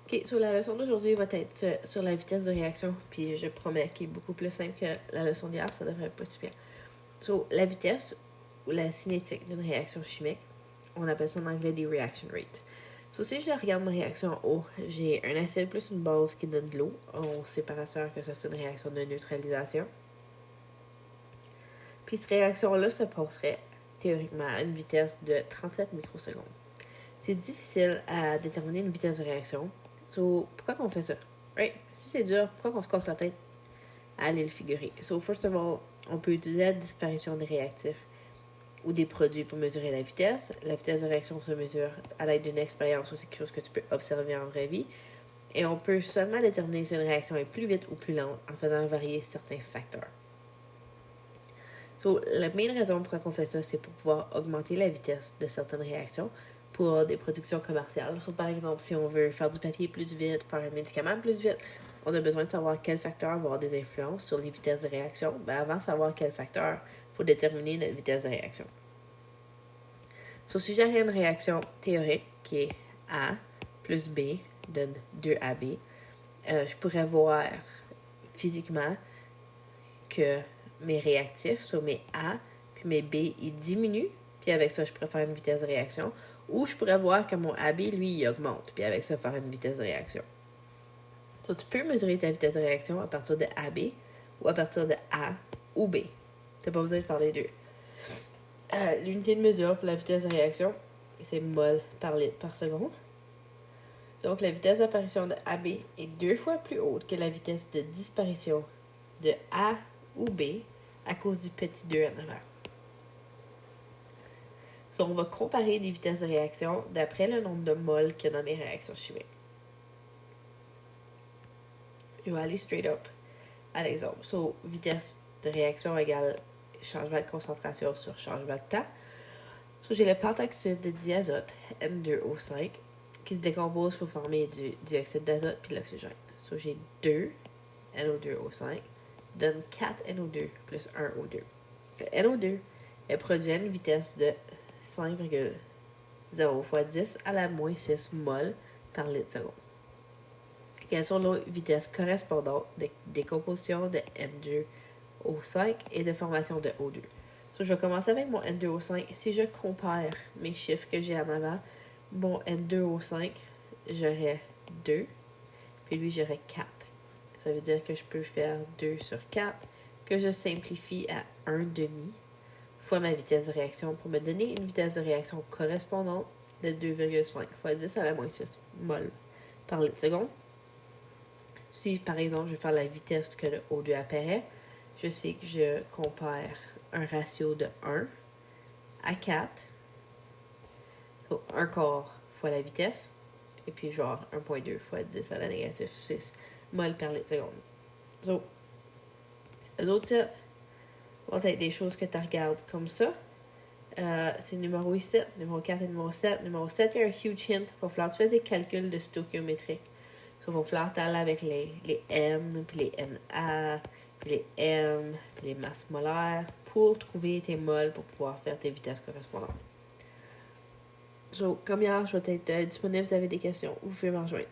Ok, so la leçon d'aujourd'hui va être sur la vitesse de réaction, puis je promets qu'il est beaucoup plus simple que la leçon d'hier, ça devrait être pas si pire. So, la vitesse ou la cinétique d'une réaction chimique, on appelle ça en anglais des reaction rates. So, si je regarde ma réaction en haut, j'ai un acide plus une base qui donne de l'eau. On sait par assureur que ça c'est une réaction de neutralisation. Puis cette réaction-là se passerait théoriquement à une vitesse de 37 microsecondes. C'est difficile à déterminer une vitesse de réaction. So, pourquoi qu'on fait ça? Right? Si c'est dur, pourquoi qu'on se casse la tête à aller le figurer? So, first of all, on peut utiliser la disparition des réactifs ou des produits pour mesurer la vitesse. La vitesse de réaction se mesure à l'aide d'une expérience, c'est quelque chose que tu peux observer en vraie vie. Et on peut seulement déterminer si une réaction est plus vite ou plus lente en faisant varier certains facteurs. So, la main raison pourquoi on fait ça, c'est pour pouvoir augmenter la vitesse de certaines réactions pour des productions commerciales. So, par exemple, si on veut faire du papier plus vite, faire un médicament plus vite, on a besoin de savoir quel facteur va avoir des influences sur les vitesses de réaction. Ben, avant de savoir quel facteur, il faut déterminer notre vitesse de réaction. So, si j'ai une réaction théorique qui est A plus B donne 2AB, je pourrais voir physiquement que mes réactifs, sur mes A puis mes B, ils diminuent, puis avec ça, je pourrais faire une vitesse de réaction. Ou je pourrais voir que mon AB, lui, il augmente, puis avec ça, faire une vitesse de réaction. Donc, tu peux mesurer ta vitesse de réaction à partir de AB ou à partir de A ou B. Tu n'as pas besoin de faire les deux. L'unité de mesure pour la vitesse de réaction, c'est mol par litre par seconde. Donc, la vitesse d'apparition de AB est 2 fois plus haute que la vitesse de disparition de A ou B à cause du petit 2 en avant. So, on va comparer les vitesses de réaction d'après le nombre de moles qu'il y a dans mes réactions chimiques. Je vais aller straight up à l'exemple. So, vitesse de réaction égale changement de concentration sur changement de temps. So, j'ai le pentaoxyde de diazote, N2O5, qui se décompose pour former du dioxyde d'azote puis de l'oxygène. So, j'ai 2 NO2O5 donne 4 NO2 plus 1 O2. Le NO2 est produit à une vitesse de 5,0 fois 10 à la moins 6 mol par litre seconde. Quelles sont les vitesses correspondantes de décomposition de N2O5 et de formation de O2? So, je vais commencer avec mon N2O5. Si je compare mes chiffres que j'ai en avant, mon N2O5, j'aurais 2, puis lui, j'aurais 4. Ça veut dire que je peux faire 2 sur 4, que je simplifie à 1,5 fois ma vitesse de réaction pour me donner une vitesse de réaction correspondante de 2,5 fois 10 à la moins 6 mol par litre seconde. Si, par exemple, je vais faire la vitesse que le O2 apparaît, je sais que je compare un ratio de 1 à 4, donc 1 quart fois la vitesse, et puis genre 1,2 fois 10 à la négative 6 mol par litre seconde. So, les autres sites vont être des choses que tu regardes comme ça. C'est numéro 7, numéro 4 et numéro 7. Numéro 7, il y a un huge hint. Il va falloir que tu fasses des calculs de stoichiométrique. So, il va falloir que tu ailles avec les N, puis les NA, puis les M, puis les masses molaires pour trouver tes mols pour pouvoir faire tes vitesses correspondantes. So, comme hier, je vais être disponible si vous avez des questions. Vous pouvez me rejoindre.